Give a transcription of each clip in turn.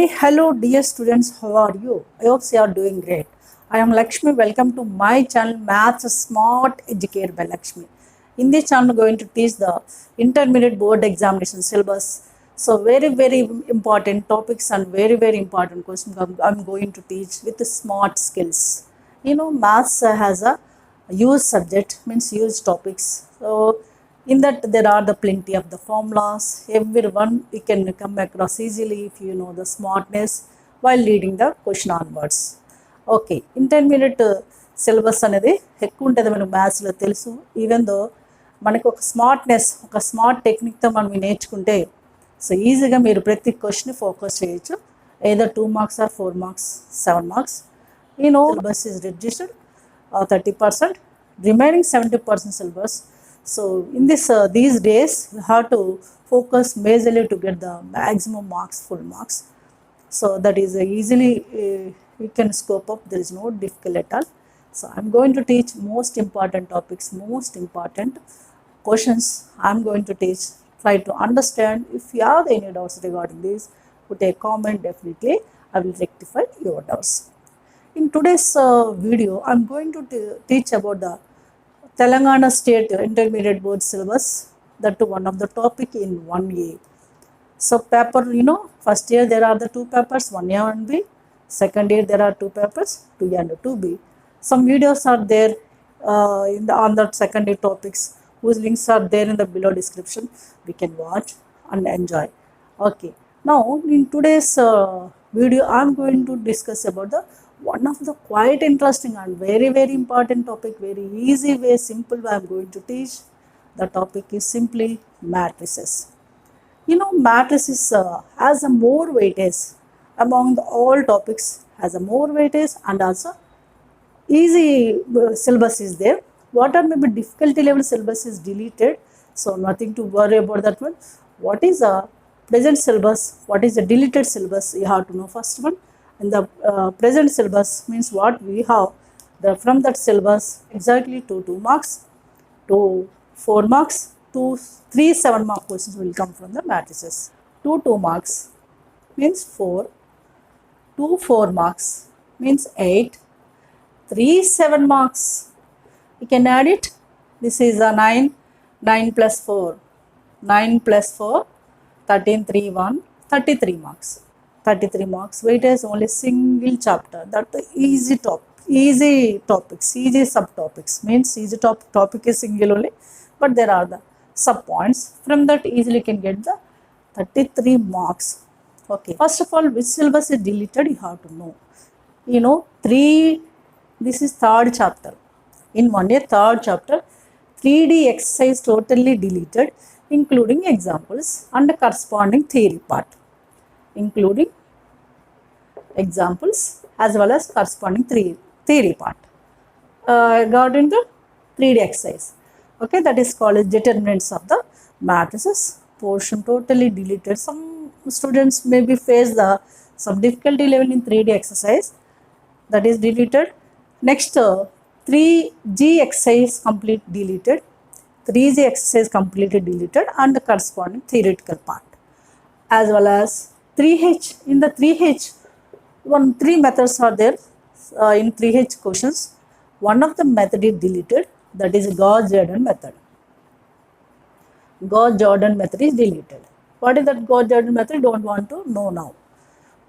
Hi, hello, dear students. How are you? I hope you are doing great. I am Lakshmi. Welcome to my channel, Maths Smart Educate by Lakshmi. In this channel, I'm going to teach the intermediate board examination syllabus. So, very important topics and very important questions I'm going to teach with the smart skills. You know, maths has a huge subject, means huge topics. So, in that there are the plenty of the formulas. Everyone we can come across easily if you know the smartness while reading the question onwards. Okay, intermediate syllabus అనేది ఎక్కువ ఉంటుంది మనకు మ్యాథ్స్లో తెలుసు. Even though మనకు ఒక smartness, ఒక smart టెక్నిక్తో మనం నేర్చుకుంటే సో ఈజీగా మీరు ప్రతి క్వశ్చన్ ఫోకస్ చేయొచ్చు. either 2 marks or 4 marks, 7 marks. You know, syllabus is reduced 30%, remaining 70% syllabus. So in this these days you have to focus majorly to get the maximum marks, full marks. So that is easily you can scope up. There is no difficult at all. So I'm going to teach most important topics, most important questions. I'm going to teach. Try to understand. If you have any doubts regarding this, put a comment. Definitely I will rectify your doubts. In today's video, I'm going to teach about the Telangana State Intermediate Board syllabus, that to one of the topic in 1A. So paper, you know, first year there are the 2 papers, 1A and B. Second year there are 2 papers, 2A and 2B. Some videos are there on the second year topics, whose links are there in the below description. We can watch and enjoy. Okay. Now in today's video, I'm going to discuss about the one of the quite interesting and very important topic, very easy way, simple way I'm going to teach. The topic is simply matrices. You know, matrices has a more weightage among the all topics, has a more weightage, and also easy syllabus is there. What are maybe difficulty level syllabus is deleted, so nothing to worry about that one. What is a present syllabus, what is a deleted syllabus, you have to know first one. And the present syllabus means what we have from that syllabus exactly to 2 marks, to 4 marks, to 3 7-mark questions will come from the matrices. 2 marks means 4, 2 4 marks means 8, 3 7 marks, you can add it. This is a 9, 9 plus 4, 9 plus 4, 13, 3, 1, 33 marks. 33 marks, weightage only single chapter. That easy topics, easy subtopics, means easy topic is single only, but there are the sub points. From that easily you can get the 33 marks. Okay, first of all, which syllabus is deleted you have to know. You know, 3, this is third chapter. In 1A third chapter, 3D exercise totally deleted, including examples and the corresponding theory part, including examples as well as corresponding theory part. Got into 3D exercise. Okay, that is called as determinants of the matrices portion totally deleted. Some students maybe face some difficulty level in 3D exercise, that is deleted. Next 3G exercise complete deleted, 3G exercise completely deleted, and the corresponding theoretical part, as well as 3H. In the 3H, 3 methods are there in 3H questions. One of the method is deleted, that is Gauss-Jordan method. Gauss-Jordan method is deleted. What is that Gauss-Jordan method? Don't want to know now.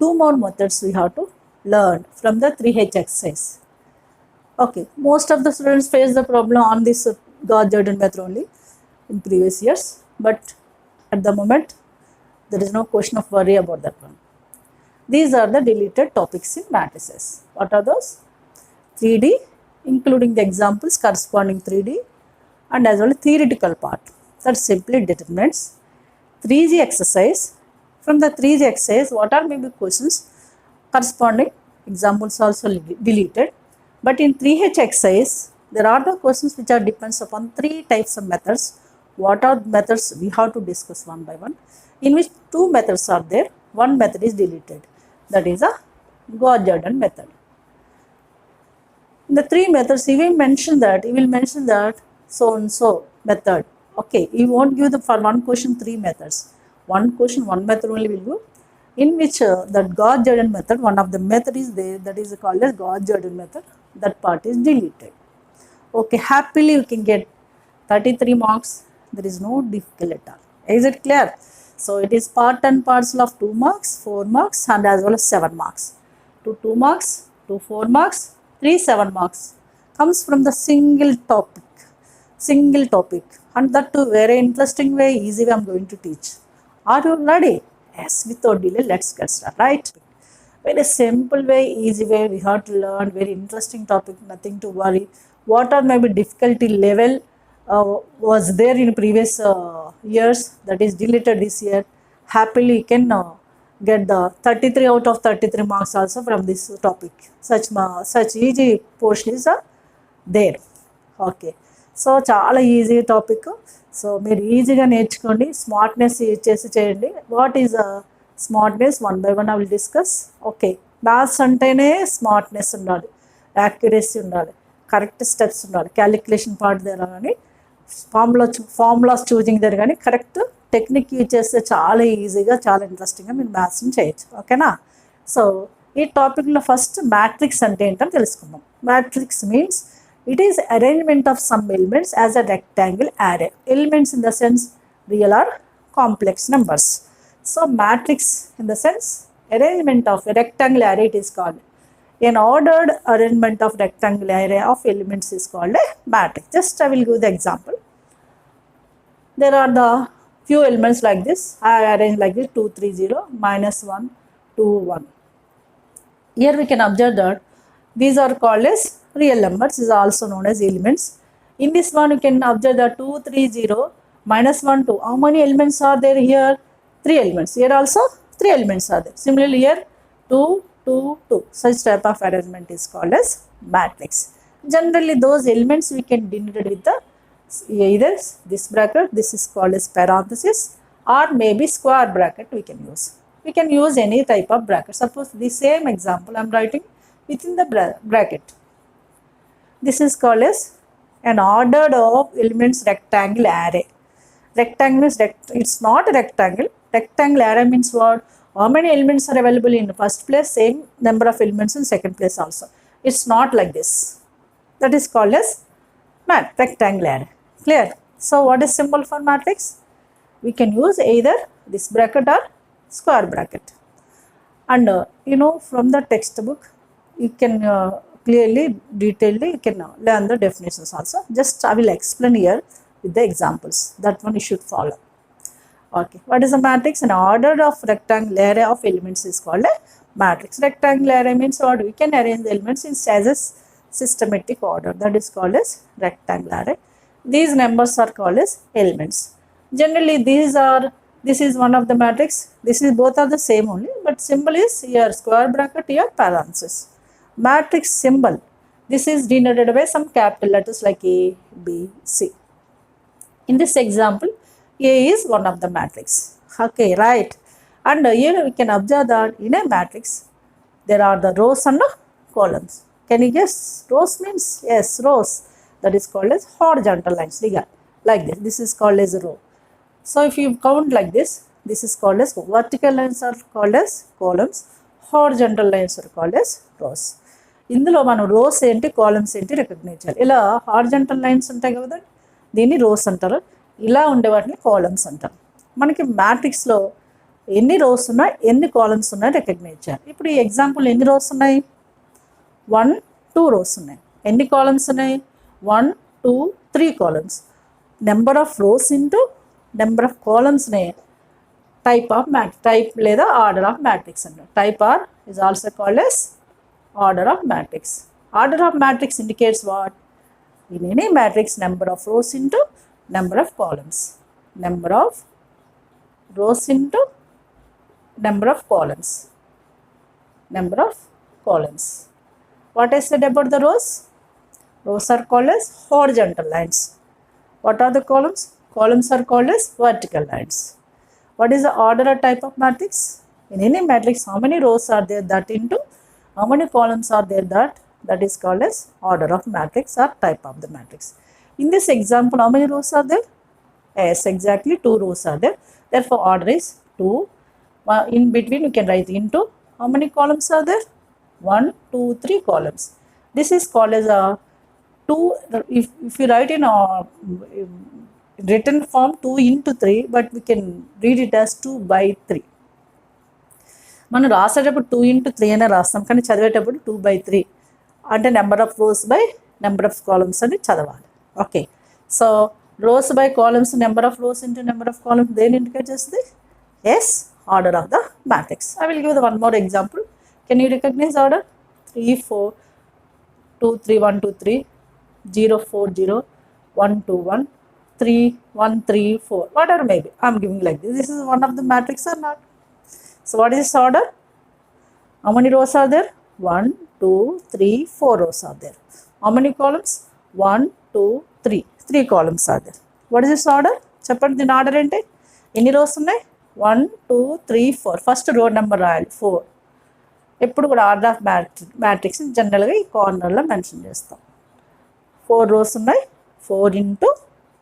2 more methods we have to learn from the 3H exercise. Okay, most of the students face the problem on this Gauss-Jordan method only in previous years, but at the moment there is no question of worry about that one. These are the deleted topics in matrices. What are those? 3D, including the examples corresponding 3D, and as well as theoretical part, that's simply determinants. 3G exercise, from the 3G exercise what are maybe questions, corresponding examples also deleted. But in 3H exercise there are the questions which are depends upon 3 types of methods. What are methods we have to discuss one by one, in which 2 methods are there, 1 method is deleted, that is a Gauss-Jordan method. In the 3 methods he will mention that so and so method. Okay, he won't give the for one question 3 methods, one question 1 method only will give. in which that Gauss-Jordan method, one of the method is there, that is called as Gauss-Jordan method, that part is deleted. Okay, happily you can get 33 marks, there is no difficulty at all. Is it clear? So it is part and parcel of 2 marks, 4 marks and as well as 7 marks. 2 marks, 4 marks, 7 marks comes from the single topic and that too very interesting way, easy way I am going to teach. Are you ready? Yes, without delay, let's get started, right? Very simple way, easy way, we have to learn, very interesting topic, nothing to worry. What are maybe difficulty level was there in previous years, that is deleted this year. Happily you can get the 33 out of 33 marks also from this topic. Such easy portion is there. Okay. So చాలా easy topic. So మీరు ఈజీగా నేర్చుకోండి, smartness చేసి చేయండి. What is smartness, 1 by 1 I will discuss. Okay, maths అంటేనే smartness ఉండాలి, accuracy ఉండాలి, correct steps ఉండాలి, క్యాలిక్యులేషన్ పార్ట్ దగ్గర కానీ ఫార్ములాస్ చూజింగ్ దగ్గర కానీ కరెక్ట్ టెక్నిక్ యూజ్ చేస్తే చాలా ఈజీగా చాలా ఇంట్రెస్టింగ్గా మీరు మ్యాథ్స్ని చేయొచ్చు. ఓకేనా? సో ఈ టాపిక్లో ఫస్ట్ మ్యాట్రిక్స్ అంటే ఏంటని తెలుసుకుందాం. Matrix means it is arrangement of some elements as a rectangle array. Elements in the sense real or complex numbers. So matrix in the sense arrangement of a rectangle array, it is called. An ordered arrangement of rectangle array of elements is called a matrix. Just I will give the example. There are the few elements like this. I arrange like this: 2 3 0 -1 2 1. Here we can observe that these are called as real numbers, is also known as elements. In this one you can observe that 2 3 0 -1 2. How many elements are there here? 3 elements. Here also 3 elements are there. Similarly here 2 2 2. Such type of arrangement is called as matrix. Generally those elements we can denote with the either this bracket, this is called as parenthesis, or maybe square bracket we can use. We can use any type of bracket. Suppose the same example I am writing within the bracket. This is called as an ordered of elements rectangle array. Rectangle means it's not a rectangle. Rectangle array means what? How many elements are available in the first place? Same number of elements in second place also. It's not like this. That is called as rectangle array. Clear? So what is symbol for matrix? We can use either this bracket or square bracket. And from the textbook you can clearly, detailedly you can learn the definitions also. Just I will explain here with the examples. That one you should follow. Okay, what is a matrix? An order of rectangle array of elements is called a matrix. Rectangle array means what? We can arrange the elements in as a systematic order. That is called as rectangle array. These numbers are called as elements. Generally this is one of the matrix. This is both are the same only, but symbol is here square bracket, here parenthesis. Matrix symbol, this is denoted by some capital letters like A, B, C. In this example, A is one of the matrix. Okay, right? And here we can observe that in a matrix there are the rows and columns. Can you guess? Rows means, yes, rows. That is called as horizontal lines. Like this. This is called as a row. So if you count like this, this is called as vertical lines are called as columns. Horizontal lines are called as rows. ఇందులో మనం rose ఏంటి, columns ఏంటి recognise చేయాలి. ఇలా horizontal lines ఉంటాయి కదా, దీన్ని rose అంటారు. ఇలా ఉండే వాటిని కాలమ్స్ అంటారు. మనకి మ్యాట్రిక్స్లో ఎన్ని రోస్ ఉన్నాయి, ఎన్ని కాలమ్స్ ఉన్నాయి రికగ్నైజ్ చేయాలి. ఇప్పుడు ఈ ఎగ్జాంపుల్ ఎన్ని రోస్ ఉన్నాయి? 1 2 రోస్ ఉన్నాయి. ఎన్ని కాలమ్స్ ఉన్నాయి? 1 2 3 columns. Number of rows into number of కాలమ్స్ని టైప్ లేదా ఆర్డర్ ఆఫ్ మ్యాట్రిక్స్ అంటారు. Type or is also called as order of matrix. Order of matrix indicates what? In any matrix, number of rows into number of columns. Number of rows into number of columns. Number of columns. What I said about the rows? Rows are called as horizontal lines. What are the columns? Columns are called as vertical lines. What is the order or type of matrix? In any matrix, how many rows are there? That into how many columns are there? That is called as order of matrix or type of the matrix. In this example, how many rows are there? Yes, exactly 2 rows are there. Therefore, order is 2 In between you can write into. How many columns are there? 1, 2, 3 columns. This is called as a 2. If you write in a written form 2 into 3, but we can read it as 2 by 3. మనం రాసేటప్పుడు 2 into 3 అనే రాస్తాం, కానీ చదివేటప్పుడు 2 by 3 అంటే number of rows by number of columns అని చదవాలి. Okay, so rows by columns, number of rows into number of columns దేని ఇండికేట్ చేస్తుంది? Yes, order of the matrix. I will give the one more example. Can you recognise order? 3 4 2 3 1 2 3 0 4 0 1 2 1 3 1 3 4, whatever maybe. I am giving like this. This is one of the matrix or not? So what is this order? How many rows are there? 1 2 3 4 rows are there. How many columns? 1 2 3 3 columns are there. What is this order? చెప్పండి, దీని order ఏంటి? ఎన్ని rose ఉన్నాయి? 1 2 3 4. First row number రాయాలి 4. ఎప్పుడు కూడా order of matrix జనరల్గా ఈ కార్నర్లో మెన్షన్ చేస్తాం. 4 రోస్ ఉన్నాయి. 4 ఇంటూ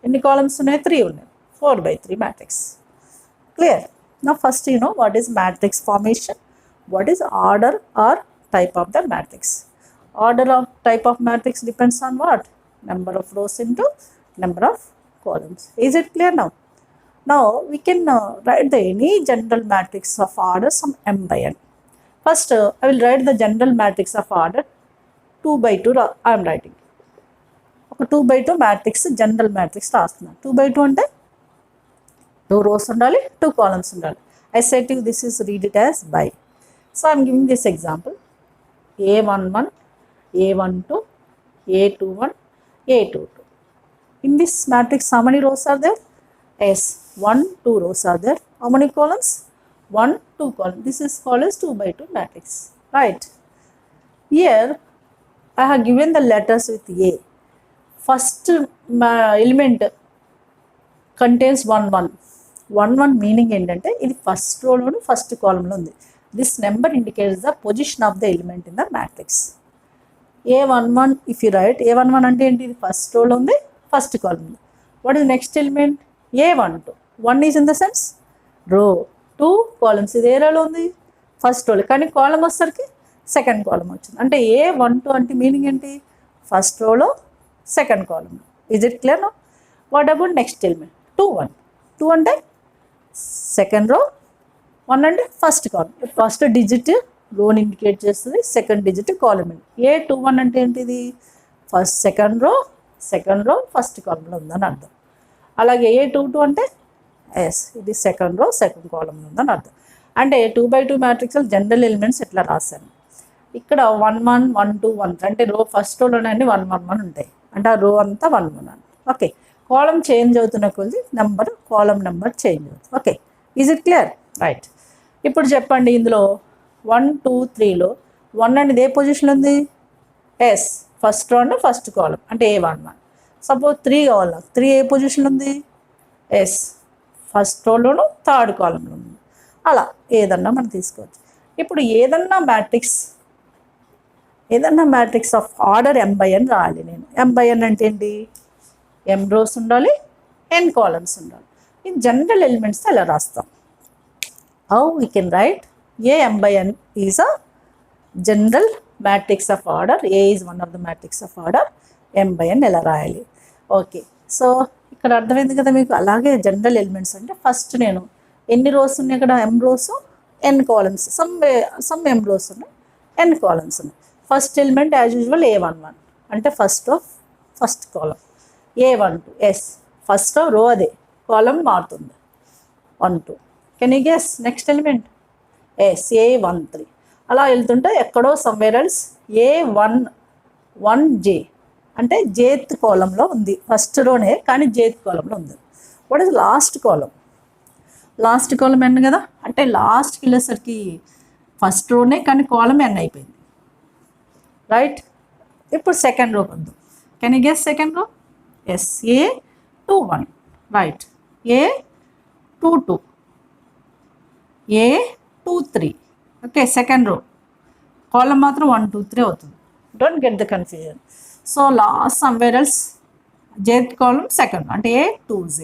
ఎన్ని కాలమ్స్ ఉన్నాయి? 3 ఉన్నాయి. 4 by 3 matrix. Clear? Now first you know what is matrix formation, what is order or type of the matrix. Order of type of matrix depends on what? Number of rows into number of columns. Is it clear now? Now we can write the any general matrix of order some m by n. First I will write the general matrix of order 2 by 2 I am writing. ఒక 2 by 2 matrix general matrix రాస్తున్నాను. 2 by 2 అంటే 2 rows ఉండాలి, 2 columns ఉండాలి. I said to you this is read it as by. So I am giving this example. A11, A12, A21, A22. In this matrix how many rows are there? Yes, 1 2 rows are there. How many columns? 1 2 columns. This is called as 2 by 2 matrix, right? Here I have given the letters with A. First element contains 1 1. 1 1 meaning ఏంటంటే ఇది first రోలోను first కాలంలో ఉంది. This number indicates the position of the element in the matrix. A11 if you right, A11 అంటే ఏంటి? ఇది first రోలో ఉంది, first కాలం ఉంది. What is next element? A12. 1 is in the sense రో, 2 కాలమ్స్. ఇది ఏ రోలో ఉంది? ఫస్ట్ రోలో, కానీ కాలం వచ్చేసరికి సెకండ్ కాలం వచ్చింది. అంటే A12 అంటే మీనింగ్ ఏంటి? ఫస్ట్ రోలో second column. Is it clear no? What about next element? 2 1. 2 అంటే సెకండ్ రో, 1 అంటే ఫస్ట్ కాలం. ఫస్ట్ డిజిట్ రోని ఇండికేట్ చేస్తుంది, సెకండ్ డిజిట్ కాలం. A21 అంటే ఏంటిది? ఫస్ట్ సెకండ్ రో ఫస్ట్ కాలంలో ఉందని అర్థం. అలాగే A22 అంటే ఎస్, ఇది సెకండ్ రో సెకండ్ కాలంలో ఉందని అర్థం. అంటే 2 by 2 మ్యాట్రిక్స్లో జనరల్ ఎలిమెంట్స్ ఎట్లా రాశాను? ఇక్కడ 1 1 1 2 1 అంటే రో ఫస్ట్ రోలోనే 1 1 1 ఉంటాయి. అంటే ఆ రో అంతా 1 1 అని. ఓకే, కాలం చేంజ్ అవుతున్న కొద్ది కాలం నెంబర్ చేంజ్ అవుతుంది. Okay, is it clear? Right. ఇప్పుడు చెప్పండి, ఇందులో 1 2 3లో 1 అనేది ఏ పొజిషన్లో ఉంది? ఎస్, ఫస్ట్ రో అంటే ఫస్ట్ కాలం అంటే A11. సపోజ్ 3 కావాలి, 3 ఏ పొజిషన్లో ఉంది? ఎస్, ఫస్ట్ రోలోను థర్డ్ కాలంలో ఉంది. అలా ఏదన్నా మనం తీసుకోవచ్చు. ఇప్పుడు ఏదన్నా matrix of order m by n రాయాలి నేను. m by n అంటే ఏంటి? m rows ఉండాలి, n columns ఉండాలి. ఈ జనరల్ ఎలిమెంట్స్ ఎలా రాస్తాం? How we can write m by n is a general matrix of order. A is one of the matrix of order. m by n ఎలా రాయాలి? Okay, so ఇక్కడ అర్థమైంది కదా మీకు. అలాగే జనరల్ ఎలిమెంట్స్ అంటే ఫస్ట్ నేను ఎన్ని రోస్ ఉన్నాయి ఇక్కడ? m rows, n columns. Some m rows ఉన్నాయి, n columns ఉన్నాయి. First element as usual A11 అంటే ఫస్ట్ కాలం. A12 ఎస్, ఫస్ట్ రో అదే, కాలం మారుతుంది 1 2. Can you guess next element? Yes, A13. అలా వెళ్తుంటే ఎక్కడో సమ్వేర్ ఎల్స్ A11J అంటే జేత్ కాలంలో ఉంది. ఫస్ట్ రోనే కానీ జేత్ కాలంలో ఉంది. What is last column? Last column n కదా, అంటే లాస్ట్కి వెళ్ళేసరికి ఫస్ట్ రోనే కానీ కాలం n అయిపోయింది, రైట్? ఇప్పుడు సెకండ్ రో వద్దాం. Can you guess second row? Yes, A21 right, A22, A23. Okay, second row column మాత్రం 1 2 3 అవుతుంది. Don't get the confusion. So last somewhere else jth column second అంటే A2J.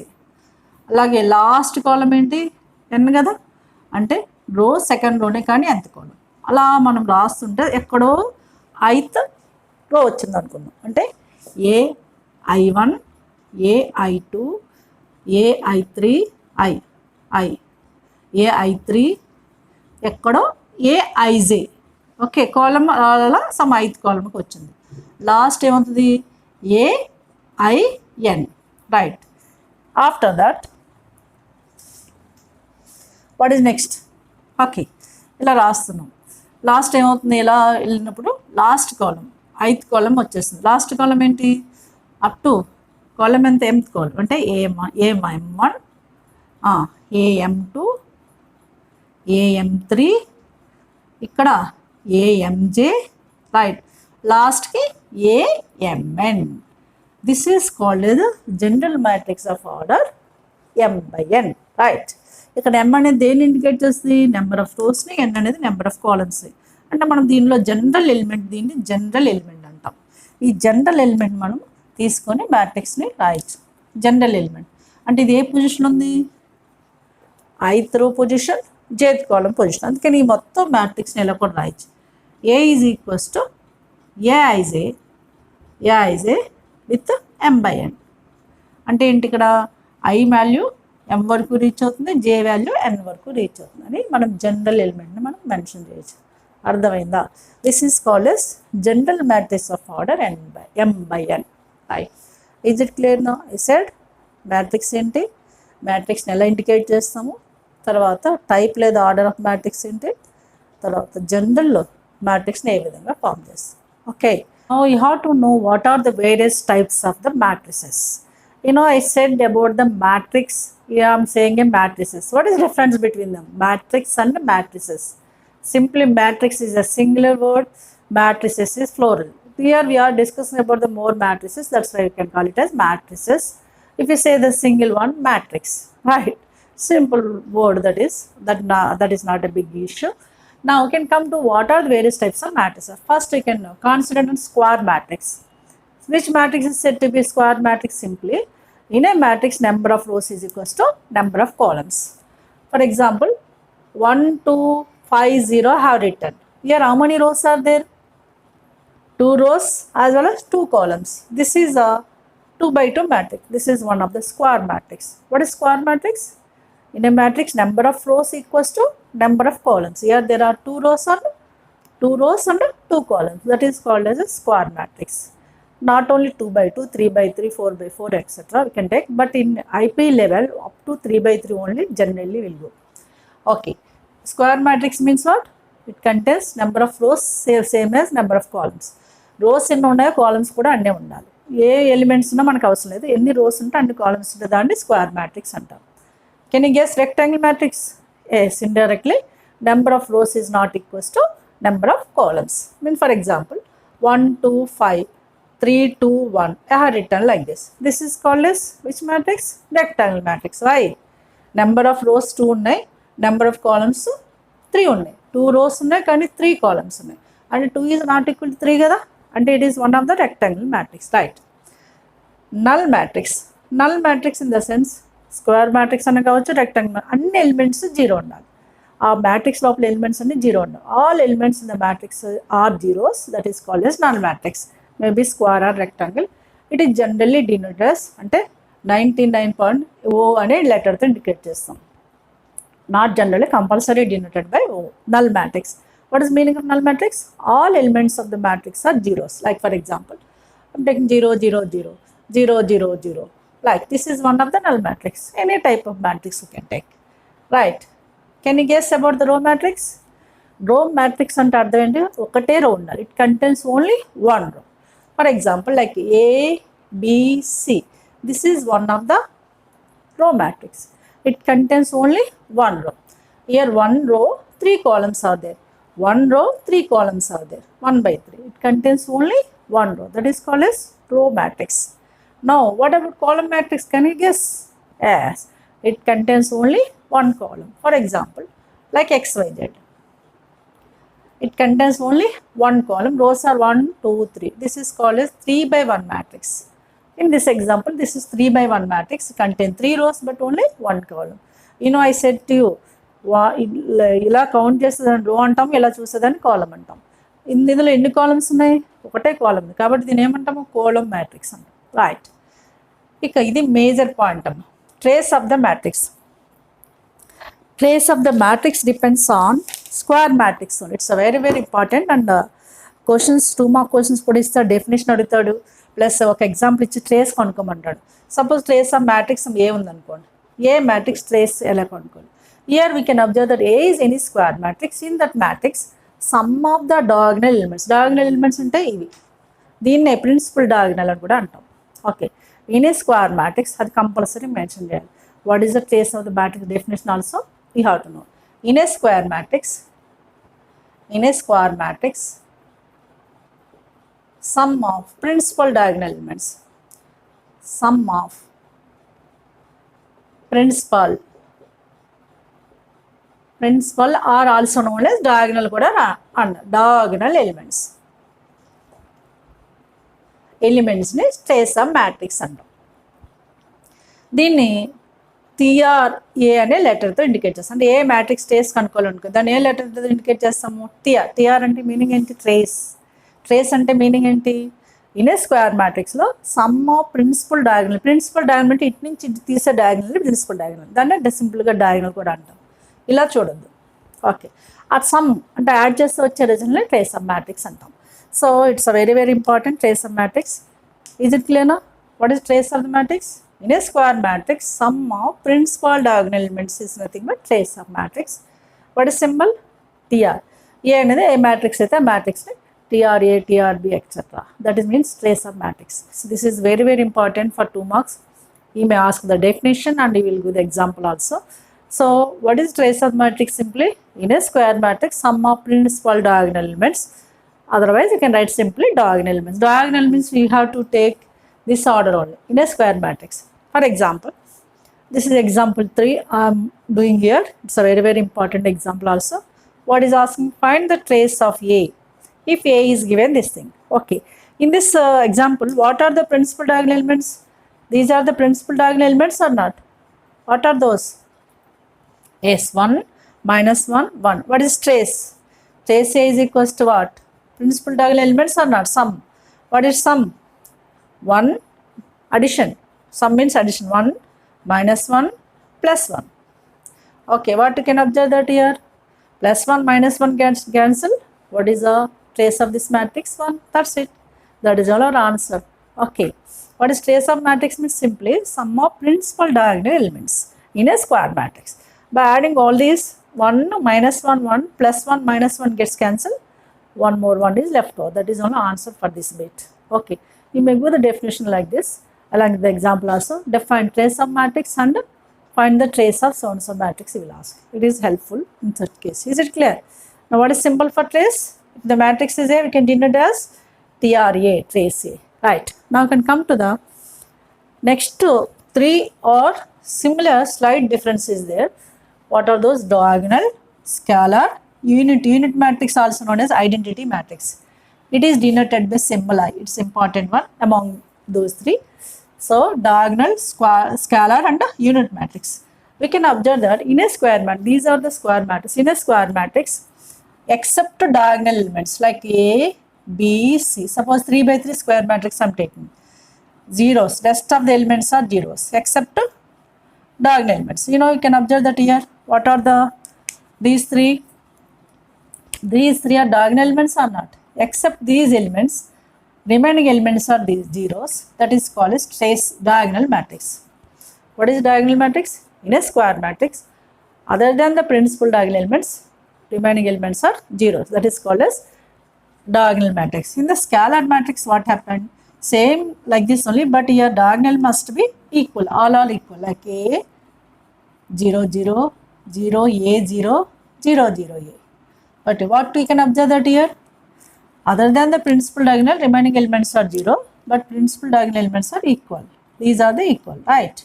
అలాగే last కాలం ఏంటి? n కదా, అంటే రో సెకండ్ రోనే కానీ nth కాలం. అలా మనం రాస్తుంటే ఎక్కడో ith రో వచ్చింది అనుకుందాం. అంటే ai1, ai2, ai3, i ai3 ఎక్కడో aij. ఓకే, కాలం అలా సమ్ ith కాలంకి వచ్చింది. లాస్ట్ ఏమవుతుంది ain, right. After that what is next? Okay, ఇలా రాస్తున్నాం. లాస్ట్ ఏమవుతుంది? ఇలా వెళ్ళినప్పుడు లాస్ట్ కాలం ith కాలం వచ్చేస్తుంది. లాస్ట్ కాలం ఏంటి? అప్ టు కాలం ఎంత? mth కాలం అంటే am1, am2, am3, ఇక్కడ amj, రైట్. లాస్ట్కి amn. This is called as general matrix of order m/n, right. ఇక్కడ m అనేది దేన్ని ఇండికేట్ చేస్తుంది? నెంబర్ ఆఫ్ రోస్ని, n అనేది నెంబర్ ఆఫ్ కాలమ్స్ని. అంటే మనం దీనిలో జనరల్ ఎలిమెంట్, దీన్ని జనరల్ ఎలిమెంట్ అంటాం. ఈ జనరల్ ఎలిమెంట్ మనం తీసుకొని మ్యాట్రిక్స్ని రాయొచ్చు. జనరల్ ఎలిమెంట్ అంటే ఇది ఏ పొజిషన్ ఉంది? ith రో పొజిషన్, jth కాలం పొజిషన్. అందుకని ఈ మొత్తం మ్యాట్రిక్స్ని ఎలా కూడా రాయొచ్చు. a is equals to aij with m/n. అంటే ఏంటి? ఇక్కడ i వాల్యూ m వరకు రీచ్ అవుతుంది, j వాల్యూ n వరకు రీచ్ అవుతుంది అని మనం జనరల్ ఎలిమెంట్ని మనం మెన్షన్ చేయొచ్చు. అర్థమైందా? This is called as general matrix of order m/n, right. Is it clear now? I said matrix ఏంటి, మ్యాట్రిక్స్ని ఎలా ఇండికేట్ చేస్తాము, తర్వాత టైప్ లేదా ఆర్డర్ ఆఫ్ మ్యాట్రిక్స్ ఏంటి, తర్వాత జనరల్లో మ్యాట్రిక్స్ని ఏ విధంగా ఫామ్ చేస్తాం. Okay, now you have to know what are the various types of the matrices. I said about the matrix. I am saying a matrices. What is the difference between them? Matrix and matrices. Simply matrix is a singular word, matrices is plural. Here we are discussing about the more matrices, that's why you can call it as matrices. If you say the single one, matrix, right? Simple word that is not a big issue. Now we can come to what are the various types of matrices. First we can consider a square matrix. Which matrix is said to be square matrix? Simply, in a matrix, number of rows is equals to number of columns. For example, 1, 2, 5, 0 have written. Here how many rows are there? 2 rows as well as 2 columns. This is a 2 by 2 matrix. This is one of the square matrix. What is square matrix? In a matrix, number of rows equals to number of columns. Here there are 2 rows and 2 columns. That is called as a square matrix. Not only 2 by 2, 3 by 3, 4 by 4, etc. we can take, but in IP level up to 3 by 3 only generally will go. Okay, square matrix means what? It contains number of rows same as number of columns. Rows ఎన్ని ఉన్నాయో columns కూడా అన్నీ ఉండాలి. ఏ elements ఉన్నా మనకు అవసరం లేదు, ఎన్ని రోస్ ఉంటే అన్ని కాలమ్స్ ఉంటే దాన్ని స్క్వేర్ మ్యాట్రిక్స్ అంటాం. Can you guess rectangle matrix? Yes, indirectly number of rows is not equals to number of columns. I mean, for example, 1, 2, 5, 3, 2, 1. I have written like this. This is called as which matrix? Rectangle matrix. Why? Number of rows 2 ఉన్నాయి, number of columns 3 ఉన్నాయి. 2 rows ఉన్నాయి కానీ 3 columns ఉన్నాయి. And 2 is not equal to 3 కదా, అంటే it is one of the rectangle matrix, right? Null matrix. Null matrix in the sense square matrix అన్న కావచ్చు, rectangle, అన్ని ఎలిమెంట్స్ 0 ఉండాలి. ఆ మ్యాట్రిక్స్ లోపల ఎలిమెంట్స్ అన్ని 0 ఉండాలి. All elements in the matrix are zeros. That is called as null matrix. Maybe square or rectangle. It is generally denoted as అంటే 99.0 అనే లెటర్తో ఇండికేట్ చేస్తాం. Not generally, compulsory denoted by O. Null matrix. What is meaning of null matrix? All elements of the matrix are zeros. Like for example, I'm taking 0, 0, 0, 0, 0, 0. Like this is one of the null matrix. Any type of matrix you can take. Right. Can you guess about the row matrix? Row matrix అంటే అర్థం ఏంటి? ఒకటే రో ఉండాలి. It contains only one row. For example, like A, B, C. This is one of the row matrix. It contains only one row. Here 1 row, 3 columns are there. 1 row, 3 columns are there. 1 by 3. It contains only one row. That is called as row matrix. Now, what about column matrix? Can you guess? Yes. It contains only one column. For example, like X, Y, Z. It contains only one column. Rows are 1, 2, 3. This is called as 3 by 1 matrix. In this example, this is 3 by 1 matrix. It contains 3 rows but only one column. I said to you, ఇలా count చేసేదాన్ని రో అంటాం, ఇలా చూసేదాన్ని కాలం అంటాం. ఇందులో ఎన్ని columns ఉన్నాయి? ఒకటే కాలం ఉంది, కాబట్టి దీని ఏమంటాము? కోలం మ్యాట్రిక్స్ అంటాం. రైట్. ఇక ఇది మేజర్ పాయింట్ అమ్మ. Trace of the matrix. Trace of the matrix depends on square matrix. It's very very important. And questions 2 mark questions కూడా ఇస్తాడు, డెఫినేషన్ అడుగుతాడు, ప్లస్ ఒక ఎగ్జాంపుల్ ఇచ్చి ట్రేస్ కొనుక్కోమంటాడు. Suppose trace of matrix A ఉందనుకోండి, A matrix trace ఎలా కొనుక్కోండి. Here we can observe that A is any square matrix. In that matrix, sum of the diagonal elements. Diagonal elements అంటే ఇవి. దీన్నే principal diagonal అని కూడా అంటాం. Okay. In a square matrix, అది కంపల్సరీ మెన్షన్ చేయాలి. What is the trace of the matrix definition also you have to no. In a square matrix, sum of principal diagonal elements, sum of principal are also known as diagonal కూడా diagonal ఎలిమెంట్స్ని trace of matrix అంటాం. దీన్ని TRA అనే లెటర్తో indicate చేస్తాం. అంటే ఏ matrix trace కనుక్కోవాలనుకో దాన్ని ఏ లెటర్తో ఇండికేట్ చేస్తాము? TR అంటే మీనింగ్ ఏంటి? ట్రేస్ అంటే మీనింగ్ ఏంటి? ఇన్ ఏ స్క్వేర్ మ్యాట్రిక్స్లో సమ్ ఆఫ్ ప్రిన్సిపల్ డయాగనల్ అంటే ఇటు నుంచి ఇటు తీసే డయాగనల్ ప్రిన్సిపల్ డయాగనల్, దాన్ని సింపుల్గా డయాగనల్ కూడా అంటాం. ఇలా చూడొద్దు. ఓకే. ఆ సమ్ అంటే యాడ్ చేస్తే వచ్చే రిజల్ట్ని ట్రేస్ ఆఫ్ మ్యాట్రిక్స్ అంటాం. So it's a very very important trace of matrix. Is it clear? What is trace of the matrix? In a square matrix sum of principal diagonal elements is nothing but trace of matrix. What is symbol? TR. A అనేది a matrix అయితే ఆ మ్యాట్రిక్స్ని TRA, TRB etc. That is means trace of matrix. So this is very very important for 2 marks. He may ask the definition and he will give the example also. So what is trace of matrix? Simply in a square matrix sum of principal diagonal elements. Otherwise you can write simply diagonal elements. Diagonal means we have to take this order only in a square matrix. For example, this is example 3 I am doing here. It's a very very important example also. What is asking? Find the trace of A if A is given this thing. Okay. In this example, what are the principal diagonal elements? These are the principal diagonal elements or not? What are those? Yes, 1, -1, 1. What is trace? Trace A is equals to what? Principal diagonal elements or not? Sum. What is sum? 1 addition. Sum means addition. 1 -1 +1. Okay, what you can observe that here? +1 -1 cancel. What is the trace of this matrix? 1. That's it. That is all our answer. Okay. What is trace of matrix? Means simply sum of principal diagonal elements in a square matrix. By adding all these 1 -1 1 +1 -1 gets cancelled. One more 1 is left over. That is only answer for this bit. Okay. You may go the definition like this along with the example also. Define trace of matrix and find the trace of so-and-so matrix you will ask. It is helpful in such case. Is it clear? Now what is symbol for trace? If the matrix is A, we can denote as TRA, trace A. Right. Now we can come to the next 3 or similar slight differences there. What are those? Diagonal, scalar, unit. Unit matrix also known as identity matrix. It is denoted by symbol I. It's important one among those 3. So diagonal, scalar and unit matrix. We can observe that in a square matrix, these are the square matrix. In a square matrix, except diagonal elements like A, B, C. Suppose 3 by 3 square matrix I am taking. Zeros. Rest of the elements are zeros except diagonal elements. You know, you can observe that here. What are these three? These 3 are diagonal elements or not? Except these elements, remaining elements are these zeros. That is called as trace diagonal matrix. What is diagonal matrix? In a square matrix, other than the principal diagonal elements, remaining elements are zeros. That is called as diagonal matrix. In the scalar matrix, what happened? Same like this only, but here diagonal must be equal. All equal. Like A 0 0 0 A 0 0 0 A. But what we can observe that here? Other than the principal diagonal, remaining elements are 0, but principal diagonal elements are equal. These are the equal, right?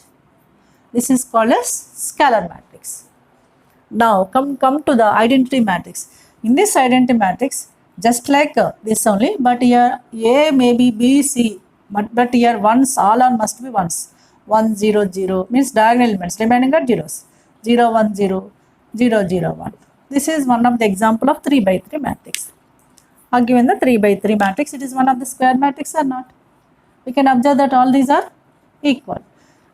This is called as scalar matrix. Now come to the identity matrix. In this identity matrix, just like this only, but here A may be B, C, but here ones, all are must be ones. 1 0 0 means diagonal elements, remaining are zeros. 0 1 0, 0, 0, 1. This is one of the example of 3 by 3 matrix. Or given the 3 by 3 matrix, it is one of the square matrix or not? We can observe that all these are equal.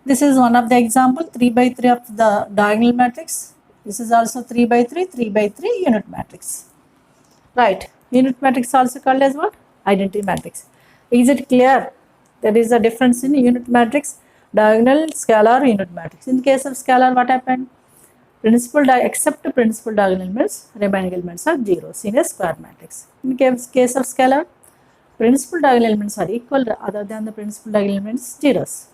This is one of the example 3 by 3 of the diagonal matrix. This is also 3 by 3, 3 by 3 unit matrix. Right. Unit matrix also called as what? Identity matrix. Is it clear? There is a difference in unit matrix, diagonal, scalar, unit matrix. In case of scalar, what happened? Except principal diagonal elements, remaining elements are zeros in a square matrix. In case of scalar, principal diagonal elements are equal other than the principal diagonal elements zeros.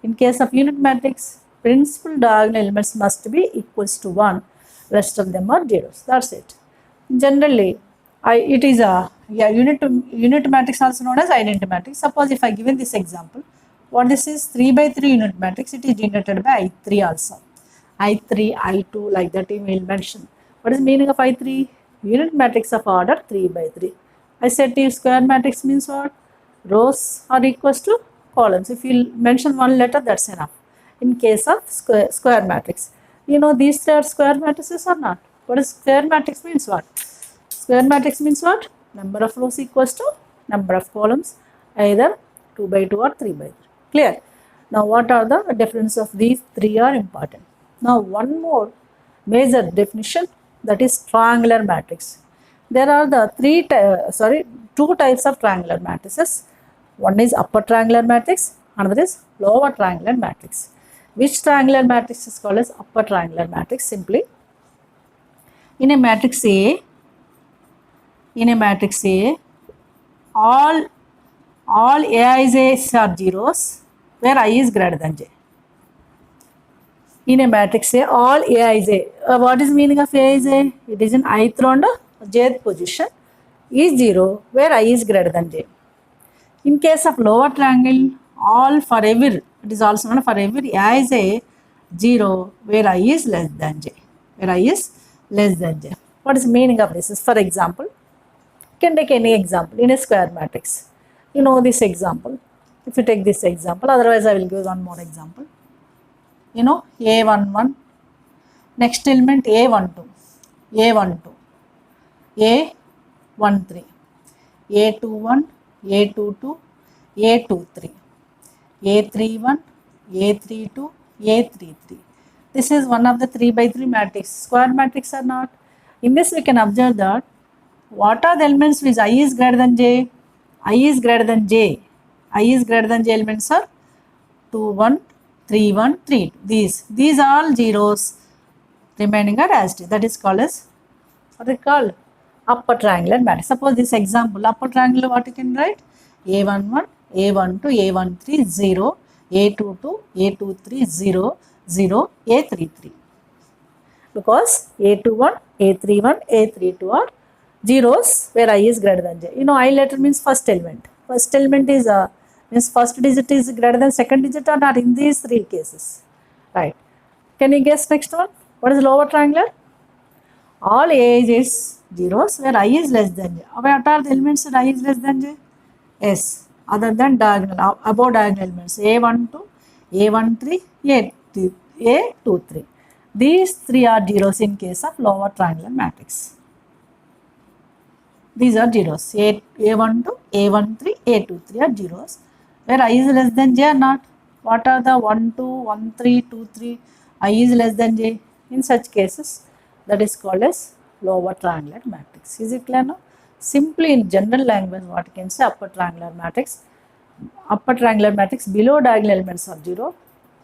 In case of unit matrix, principal diagonal elements must be equals to 1, rest of them are zeros. That's it. Generally, it is a unit matrix also known as identity matrix. Suppose if I given this example, what this is 3 by 3 unit matrix, it is generated by I3 also. I3, I2 like that we will mention. What is the meaning of I3? Unit matrix of order 3 by 3. I said to you square matrix means what? Rows are equals to columns. If you mention one letter, that's enough. In case of square matrix, you know these three are square matrices or not? What is square matrix means what? Square matrix means what? Number of rows equals to number of columns, either 2 by 2 or 3 by 3. Clear? Now what are the difference of these three are important. Now one more major definition, that is triangular matrix. There are the two types of triangular matrices. One is upper triangular matrix, another is lower triangular matrix. Which triangular matrix is called as upper triangular matrix? Simply, in a matrix A, all Ai's are zeros where I is greater than j. In a matrix A, all Aij, what is meaning of Aij? It is in ith and jth position is 0 where I is greater than j. In case of lower triangle, all forever, it is also known for every Aij 0 where I is less than j. What is the meaning of this? For example, you can take any example in a square matrix. You know this example. If you take this example, otherwise I will give one more example. You know A11, next element A12, A13, A21, A22, A23, A31, A32, A33. This is one of the 3 by 3 matrix. Square matrix or not? In this we can observe that what are the elements which I is greater than j? I is greater than j elements are 2, 1, 3, 1, 3. These are all zeros, remaining are as it is. That is called as, what is called? Upper triangular matrix. Suppose this example, upper triangular, what you can write? A11, A12, A13, 0, A22, A23, 0, 0, A33. Because A21, A31, A32 are zeros where I is greater than j. You know I letter means first element. First element is means first digit is greater than second digit or not in these three cases. Right. Can you guess next one? What is lower triangular? All Aij is zeros where I is less than j. What are the elements that I is less than j? Yes, other than diagonal, above diagonal elements A12, A13, A23. These three are zeros in case of lower triangular matrix. These are zeros. A12, A13, A23 are zeros where I is less than j or not. What are the 1, 2, 1, 3, 2, 3? I is less than j. In such cases, that is called as lower triangular matrix. Is it clear now? Simply in general language, what you can say, upper triangular matrix below diagonal elements are 0,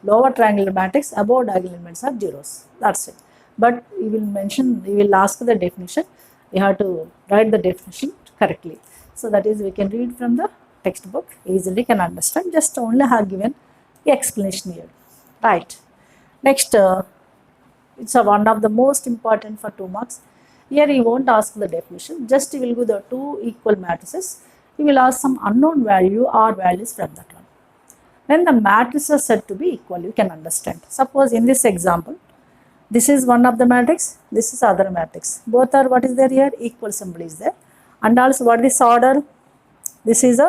lower triangular matrix above diagonal elements are zeros. That's it. But we will ask the definition. We have to write the definition correctly. So that is, we can read from the textbook, easily can understand. Just only have given the explanation here. Right. Next, it's one of the most important for 2 marks. Here he won't ask the definition, just he will give the two equal matrices. He will ask some unknown value or values from that one. When the matrices are said to be equal, you can understand. Suppose in this example, this is one of the matrix, this is other matrix. Both are, what is there here? Equal symbol is there. And also what is this order? This is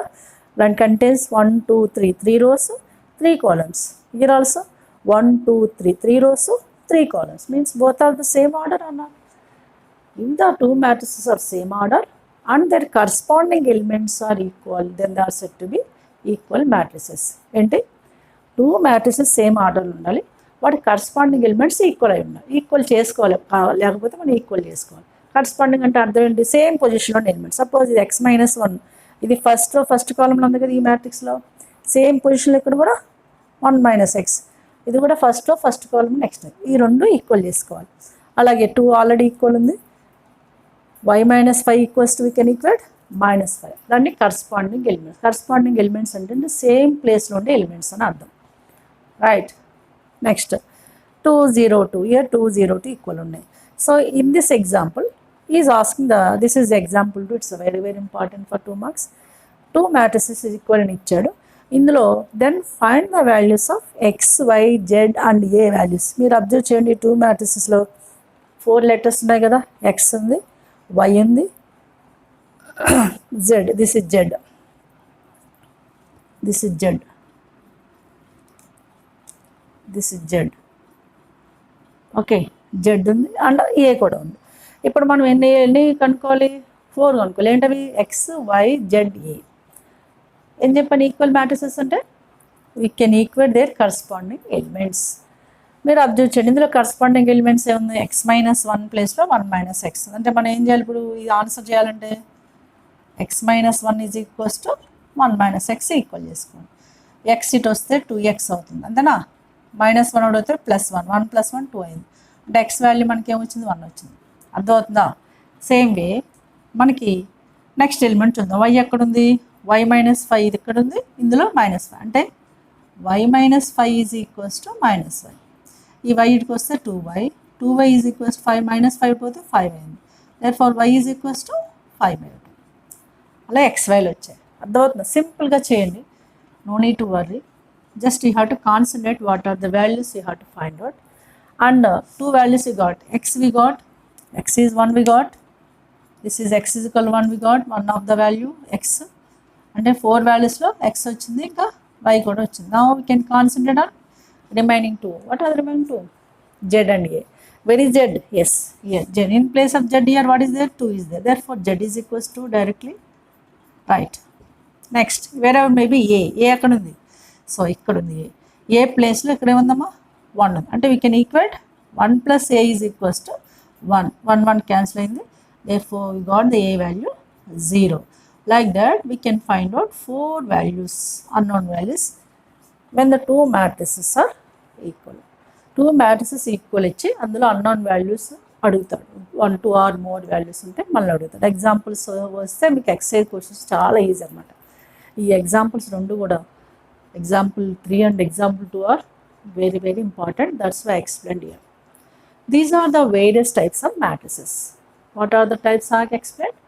when contains 1, 2, 3 rows, 3 columns. Here also 1, 2, 3 rows, 3 columns. Means both are the same order or not? If the two matrices are same order and their corresponding elements are equal, then they are said to be equal matrices. ఏంటి two matrices same ఆర్డర్లో ఉండాలి, వాటి corresponding elements equal అయి ఉండాలి. Equal చేసుకోవాలి, లేకపోతే మనం equal చేసుకోవాలి. కరస్పాండింగ్ అంటే అర్థం ఏంటి? సేమ్ పొజిషన్లో ఎలిమెంట్. సపోజ్ ఇది x-1, ఇది ఫస్ట్ కాలంలో ఉంది కదా ఈ మ్యాట్రిక్స్లో, సేమ్ పొజిషన్లో ఇక్కడ కూడా 1 - x, ఇది కూడా ఫస్ట్ కాలం నెక్స్ట్, ఈ రెండు ఈక్వల్ చేసుకోవాలి. అలాగే 2 ఆల్రెడీ ఈక్వల్ ఉంది, y-5 equals to we can equal -5, దాన్ని కరస్పాండింగ్ ఎలిమెంట్స్. కరస్పాండింగ్ ఎలిమెంట్స్ అంటే సేమ్ ప్లేస్లో ఉండే ఎలిమెంట్స్ అని అర్థం, రైట్. నెక్స్ట్ 202, ఇయర్ 202 ఈక్వల్ ఉన్నాయి. So in this example is asking this is example two, it's very very important for 2 marks. 2 matrices equal అని ఇచ్చాడు. ఇందులో then find the values of X, Y, Z and A values. మీరు observe చేయండి, 2 matricesలో 4 letters ఉన్నాయి కదా, X ఉంది, Y ఉంది, Z, this is Z, this is Z, this is Z, okay, Z ఉంది అండ్ ఏ కూడా ఉంది. ఇప్పుడు మనం ఎన్ని కనుక్కోవాలి? 4 కనుక్కోవాలి. ఏంటవి? X, Y, Z, A. ఏం చెప్పండి ఈక్వల్ మ్యాట్రిసెస్ అంటే? We can equate their corresponding elements. మీరు అబ్జర్వ్ చేయండి, ఇందులో కరస్పాండింగ్ ఎలిమెంట్స్ ఏముంది? x-1 ప్లేస్లో 1 - x. అంటే మనం ఏం చేయాలి ఇప్పుడు ఇది ఆన్సర్ చేయాలంటే? x-1 is equals to 1 - x equal చేసుకోండి. ఎక్స్ ఇటు వస్తే 2x అవుతుంది, అంతేనా? -1 అడిగితే +1, 1 + 1 2 అయింది. అంటే ఎక్స్ వాల్యూ మనకి ఏమొచ్చింది? 1 వచ్చింది. అర్థమవుతుందా? సేమ్ వే మనకి నెక్స్ట్ ఎలిమెంట్ చూద్దాం. వై ఎక్కడుంది? y-5 ఇది ఇక్కడ ఉంది, ఇందులో -5 అంటే y-5 ఈజ్ ఈక్వల్స్ టు -5. ఈ y ఇటుకు వస్తే 2y ఈజ్ ఈక్వల్స్ 5, -5 పోతే 5 అయింది. Therefore y is equals to 5/2. అలా ఎక్స్ వైలు వచ్చాయి. అర్థమవుతుందా? సింపుల్గా చేయండి, no need to worry. Just you have to concentrate what are the values you have to find out. And 2 values we got, x we got, x is 1 we got, this is x is equal 1 we got, one of the value x, అంటే 4 valuesలో x వచ్చింది, ఇంకా y కూడా వచ్చింది. Now we can concentrate on remaining 2. What are the remaining 2? z and a. Where is z? Yes, here z. In place of z here what is there? 2 is there. Therefore z is equals to directly, right. Next wherever may be a అక్కడ ఉంది, so ఇక్కడ ఉంది a ప్లేస్లో ఇక్కడ ఏముందమ్మా? 1 ఉంది. అంటే we can equate 1 + a is equals to 1 cancel అయింది. therefore we got the a value 0. like that we can find out 4 values, unknown values, when the 2 matrices are equal. 2 matrices equal ఇచ్చి అందులో unknown values అడుగుతాడు. 1, 2 or more values ఉంటే మళ్ళీ అడుగుతాడు. Examples వస్తే మీకు excise questions చాలా ఈజీ అనమాట. ఈ ఎగ్జాంపుల్స్ రెండు కూడా, example 3 and example 2 are very very important. That's why I explained here. These are the various types of matrices. What are the types I explained?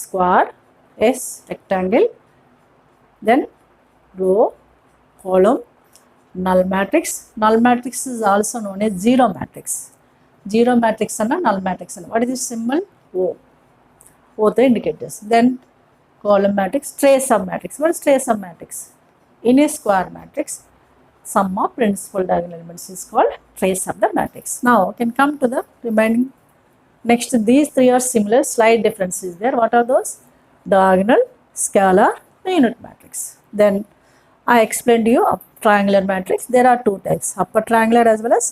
Square, S, rectangle, then row, column, null matrix. Null matrix is also known as zero matrix. Zero matrix and null matrix. What is this symbol? O. O to indicate this. Then column matrix, trace sub matrix. What is trace sub matrix? In a square matrix, sum of principal diagonal elements is called trace of the matrix. Now we can come to the remaining. Next, these 3 are similar, slight difference is there. What are those? Diagonal, scalar, unit matrix. Then I explained to you a triangular matrix. There are 2 types, upper triangular as well as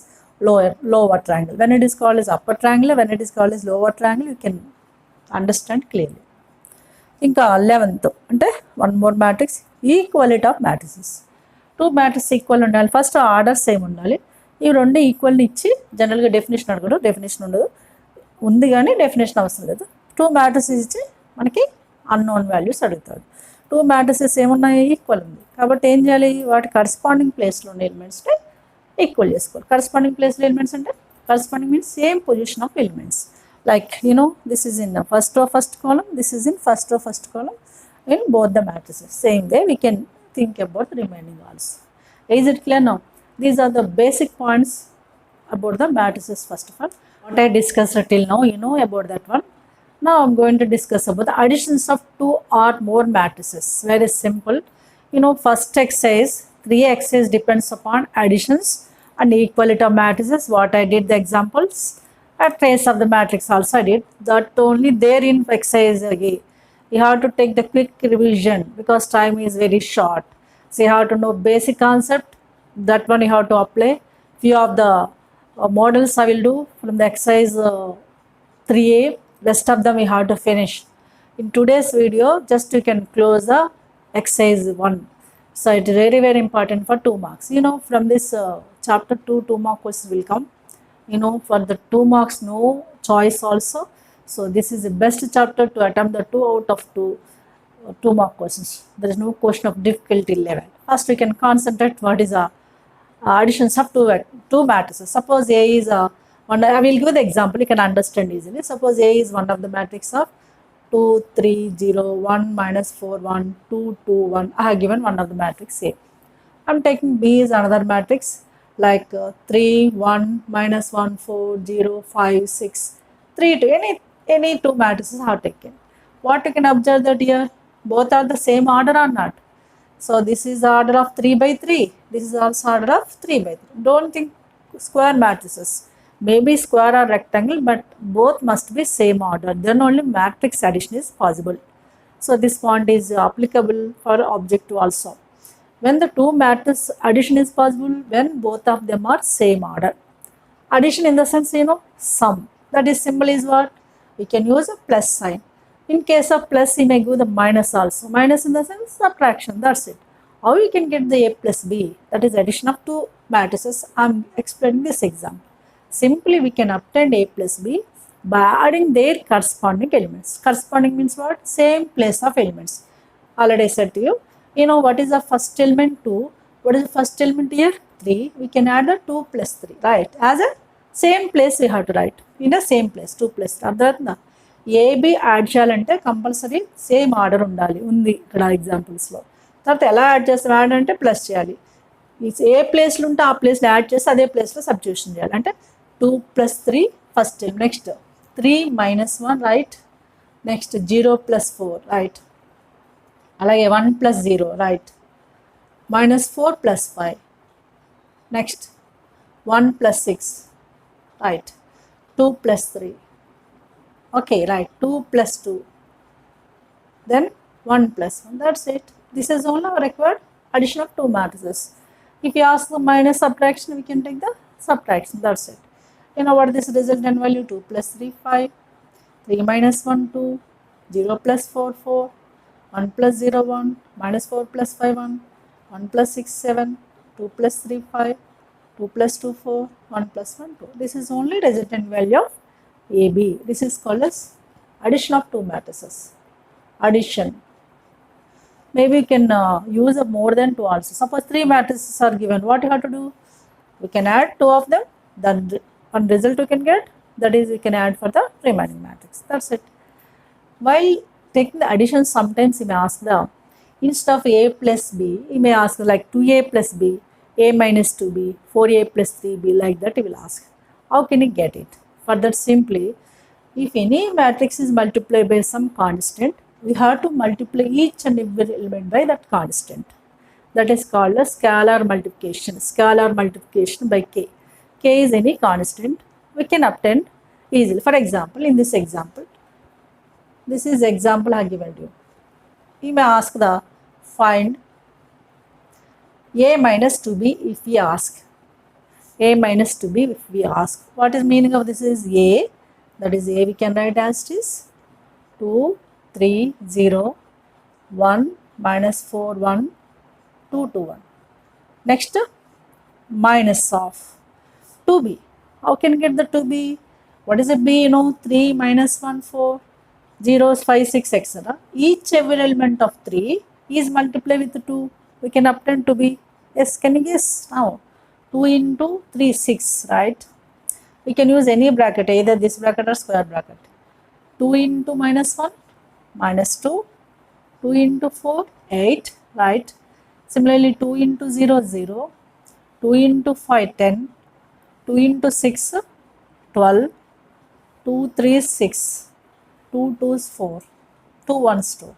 lower triangle. When it is called as upper triangular, when it is called as lower triangle, you can understand clearly. ఇంకా 11th అంటే 1 more matrix, equality of matrices. 2 matrices equal ఉండాలి. First order same ఉండాలి. ఇవి రెండు ఈక్వల్ని ఇచ్చి జనరల్గా definition అడగడు, definition ఉండదు, ఉంది కానీ డెఫినేషన్ అవసరం లేదు. 2 matrices ఇచ్చి మనకి అన్నోన్ వాల్యూస్ అడుగుతాడు. 2 matrices ఏమున్నాయి? ఈక్వల్ ఉంది. కాబట్టి ఏం చేయాలి? వాటి కరస్పాండింగ్ ప్లేస్లో ఉన్న ఎలిమెంట్స్ని ఈక్వల్ చేసుకోవాలి. కరస్పాండింగ్ ప్లేస్లో ఎలిమెంట్స్ అంటే corresponding means same position of elements. Like this is in the first column, this is in first column in both the matrices. Same way we can think about the remaining also. Is it clear now? These are the basic points about the matrices. First of all, what I discussed till now, you know about that one. Now I'm going to discuss about the additions of 2 or more matrices. Very simple. First exercise, 3 exercise depends upon additions and equality of matrices, what I did the examples, a trace of the matrix also I did, that only there in exercise again. You have to take the quick revision because time is very short. So you have to know basic concept, that one you have to apply. Few of the models I will do from the exercise 3A, rest of them we have to finish. In today's video, just you can close the exercise 1. So it is very, very important for 2 marks. From this chapter 2 mark questions will come. For the 2 marks, no choice also. So this is the best chapter to attempt the 2 out of 2 mark questions. There is no question of difficulty level. First we can concentrate what is a additions of two matrices. Suppose A is one. I will give the example, you can understand easily. Suppose A is one of the matrix of 2, 3, 0, 1, minus 4, 1, 2, 2, 1. I have given one of the matrix A. I am taking B is another matrix like 3, 1, minus 1, 4, 0, 5, 6, 3, 2. Any two matrices are taken. What you can observe that here, both are the same order or not. So this is the order of 3 by 3. This is also order of 3 by 3. Don't think square matrices. Maybe square or rectangle, but both must be same order. Then only matrix addition is possible. So this point is applicable for objective also. When the two matrix addition is possible, when both of them are same order. Addition in the sense, sum. That is symbol is what? We can use a plus sign. In case of plus, you may give the minus also. Minus in the sense subtraction, that's it. How you can get the A plus B? That is addition of two matrices. I am explaining this example. Simply we can obtain A plus B by adding their corresponding elements. Corresponding means what? Same place of elements. Already I said to you. What is the first element? 2. What is the first element here? 3. We can add the 2 plus 3, right? As a same place we have to write. In the same place, 2 plus 3. అర్థమవుతుందా? AB add చేయాలంటే compulsory same order ఉండాలి, ఉంది ఇక్కడ ఎగ్జాంపుల్స్లో. తర్వాత ఎలా add చేస్తాం? Add అంటే plus చేయాలి. ఏ ప్లేస్లో ఉంటే ఆ ప్లేస్లో యాడ్ చేసి అదే ప్లేస్లో సబ్స్టిట్యూషన్ చేయాలి. అంటే 2 plus 3 first time. Next 3 minus 1, right. Next 0 plus 4, right. అలాగే 1 plus 0, right. minus 4 plus 5. Next 1 plus 6, right. 2 plus 3. Okay, right. 2 plus 2. Then 1 plus 1. That's it. This is only required addition of two matrices. If you ask the minus subtraction, we can take the subtraction. That's it. What this resultant value? 2 plus 3, 5. 3 minus 1, 2. 0 plus 4, 4. 1 plus 0, 1. Minus 4 plus 5, 1. 1 plus 6, 7. 2 plus 3, 5. 2 plus 2, 4. 1 plus 1, 2. This is only resultant value of AB. This is called as addition of two matrices. Addition. Maybe you can use more than 2 also. Suppose 3 matrices are given. What you have to do? We can add 2 of them. Then one result you can get. That is, we can add for the remaining matrix. That's it. While taking the addition, sometimes you may ask the, instead of A plus B, you may ask like 2A plus B, A minus 2B, 4A plus 3B, like that you will ask. How can you get it? For that, simply, if any matrix is multiplied by some constant, we have to multiply each and every element by that constant. That is called a scalar multiplication. Scalar multiplication by K. K is any constant. We can obtain easily. For example, in this example, this is example I have given you. You may ask the find A minus 2B if we ask. A minus 2B if we ask. What is meaning of this is A, that is A we can write as it is 2, 3, 0, 1, minus 4, 1, 2, 2, 1. Next, minus of 2B. How can you get the 2B? What is a B? 3 minus 1, 4, 0s, 5, 6, etc. Each every element of 3 is multiplied with 2. We can obtain 2B. Yes, can you guess now? 2 into 3, 6, right? We can use any bracket, either this bracket or square bracket. 2 into minus 1, minus 2. 2 into 4, 8, right? Similarly, 2 into 0, 0. 2 into 5, 10. 2 into 6, 12. 2, 3, 6. 2, 2 is 4. 2, 1 is 2.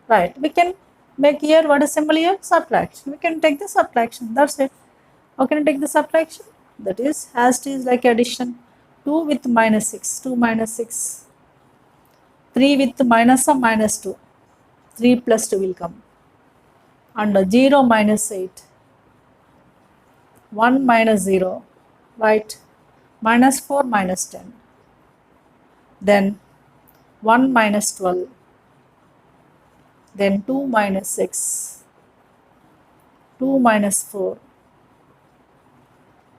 Right? We can make here what is symbol here? Subtraction. We can take the subtraction. That's it. How can I take the subtraction? That is, as it is like addition. 2 with minus 6, 2 minus 6. 3 with minus or minus 2. 3 plus 2 will come. And 0 minus 8. 1 minus 0. Right? Minus 4 minus 10. Then 1 minus 12. Then 2 minus 6. 2 minus 4.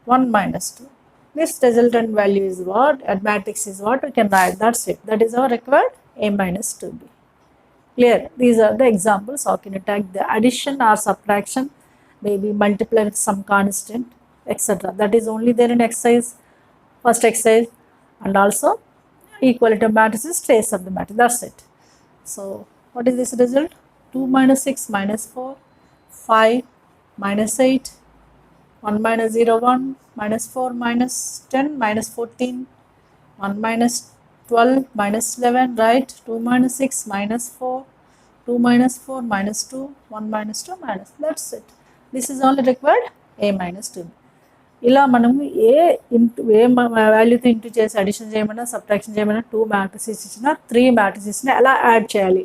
1 minus 2. This resultant value is what? At matrix is what we can write. That's it. That is our required A minus 2B. Clear? These are the examples. How can you take the addition or subtraction? Maybe multiply with some constant, etc. That is only there in exercise, first exercise, and also equality of matrices, trace of the matrix. That's it. So, what is this result? 2 minus 6 minus 4, 5 minus 8, 1 minus 0, 1, minus 4, minus 10, minus 14, 1 minus 12, minus 11, right? 2 minus 6, minus 4, 2 minus 4, minus 2, 1 minus 2, minus. That's it. This is only required A minus 2. ఇలా మనము ఏ వాల్యూతో into చేసి addition చేయమన్నా subtraction చేయమన్నా 2 matrices ఇచ్చినా 3 మ్యాట్రిసెస్ని ఎలా add చేయాలి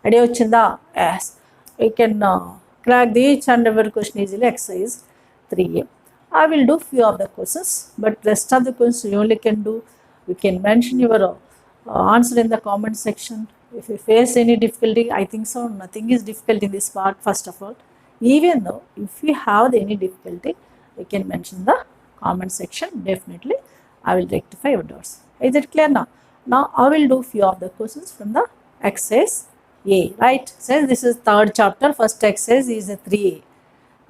idea వచ్చిందా? Yes, you can crack the each and every question easily exercise 3A. I will do few of the questions, but rest of the questions you only can do. You can mention your answer in the comment section. If you face any difficulty, I think so nothing is difficult in this part. First of all, even though if you have any difficulty, you can mention the comment section. Definitely I will rectify your doubts. Is it clear now? Now I will do few of the questions from the exercise A, right? Since this is third chapter, first exercise is a 3A.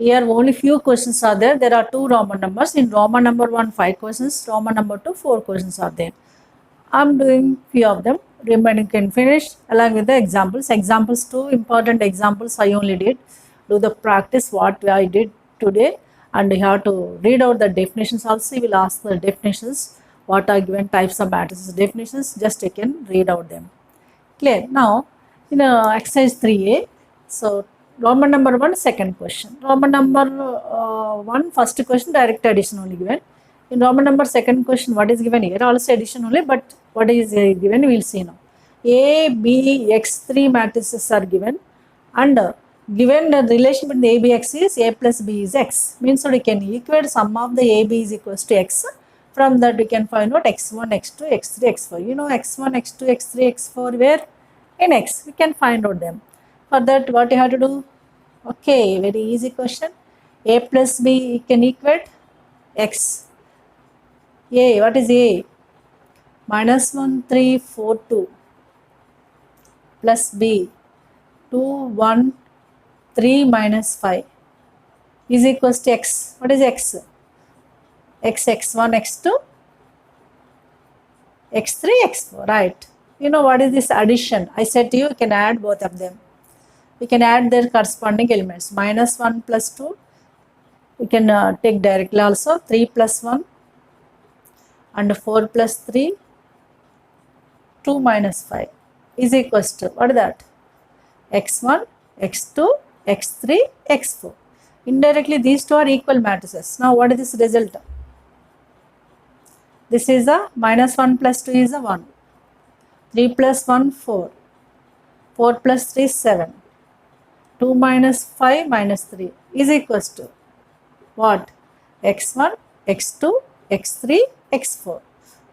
Here only few questions are there. There are 2 Roman numbers. In Roman number 1, 5 questions. Roman number 2, 4 questions are there. I am doing few of them. Remaining can finish along with the examples. Examples 2 important examples I only did. Do the practice what I did today, and you have to read out the definitions also. You will ask the definitions. What are given types of matrices definitions. Just you can read out them. Clear? Now in exercise 3A. So Roman number 1, second question. Roman number 1, first question, direct addition only given. In Roman number second question, what is given here? Also addition only, but what is given we will see now. A, B, X3 matrices are given, and given the relation between A, B, X is A plus B is X. Means that we can equate sum of the A, B is equals to X. From that we can find out X1, X2, X3, X4. You know X1, X2, X3, X4 where? In X. We can find out them. For that what you have to do? Okay, very easy question. A plus B can equate X. A, what is A? Minus 1, 3, 4, 2 plus B 2, 1, 3 minus 5 is equals to X. What is X? X, X1, X2, X3, X4, right? You know what is this addition? I said to you, you can add both of them. We can add their corresponding elements. Minus 1 plus 2, we can take directly also. 3 plus 1 and 4 plus 3, 2 minus 5 is equals to, what is that? X1, X2, X3, X4. Indirectly these two are equal matrices. Now what is this result? This is a minus 1 plus 2 is a 1. 3 plus 1, 4. 4 plus 3, 7. 2 minus 5 minus 3 is equals to what? X1, X2, X3, X4.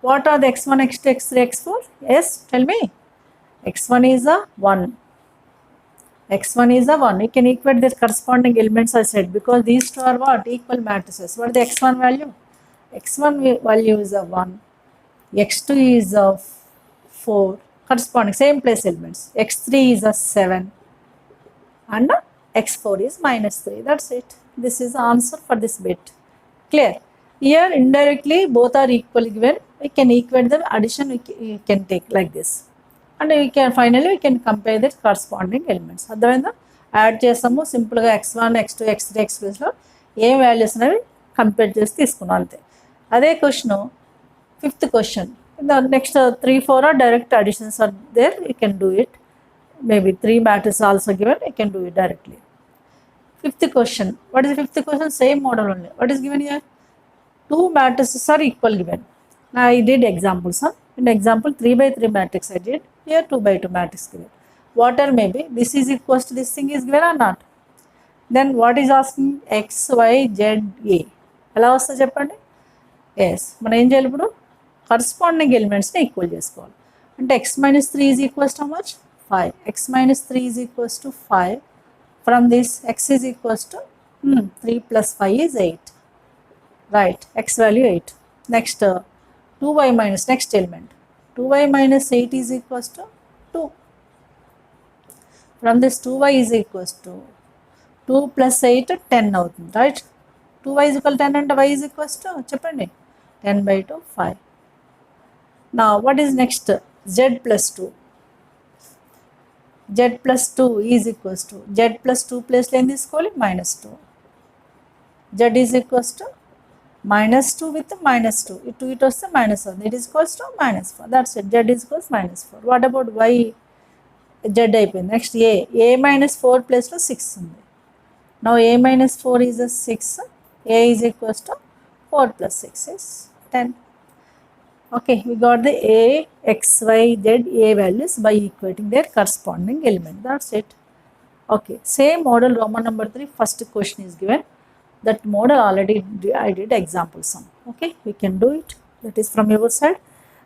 What are the X1, X2, X3, X4? Yes, tell me. X1 is a 1. X1 is a 1. You can equate the corresponding elements I said, because these two are what? Equal matrices. What is the X1 value? X1 value is a 1. X2 is a 4. Corresponding same place elements. X3 is a 7. And X4 is minus 3. That's it. This is the answer for this bit. Clear? Here indirectly both are equally given. We can equate the addition. We can take like this, and we can finally we can compare the corresponding elements. అర్థమైందా? Add చేస్తాము సింపుల్గా X1, X2, X3, X4లో ఏ values అనేవి compare చేసి తీసుకున్నాం అంతే. అదే question fifth question. The next 3, 4 are direct additions are there. You can do it. Maybe 3 matrices also given. You can do it directly. Fifth question. What is the fifth question? Same model only. What is given here? Two matrices are equal given. Now I did examples. In example 3 by 3 matrix I did. Here 2 by 2 matrix given. Whatever may be, this is equals to this thing is given or not? Then what is asking? X, Y, Z, A. ఎలా వస్తుంది చెప్పండి? Yes మనం ఏం చేయాలి ఇప్పుడు corresponding ఎలిమెంట్స్ని equal చేసుకోవాలి. అంటే x minus 3 is equals to how much? 5. X minus 3 is equals to 5. From this x is equals to 3 plus 5 is 8. Right, x value 8. Next 2y minus next element. 2y minus 8 is equals to 2. From this 2y is equals to 2 plus 8 10 అవుతుంది. Right, 2y is equal to 10 and y is equals to చెప్పండి 10 by 2 5. Now what is next? Z plus 2. Z plus 2 is equals to Z plus 2 place లో ఏం తీసుకోవాలి? minus 2. Z is equals to minus 2 with minus 2. It was the minus 1. It is equals to minus 4. That's it. Z is equals minus 4. What about y? Z అయిపోయింది. Next a minus 4 place లో 6 ఉంది. Now a minus 4 is a 6. A is equals to 4 plus 6 is 10. Okay, we got the a, x, y, z, a values by equating their corresponding element. That's it. Okay, same model Roman number 3 first question is given. That model already I did example sum. Okay, we can do it. That is from your side.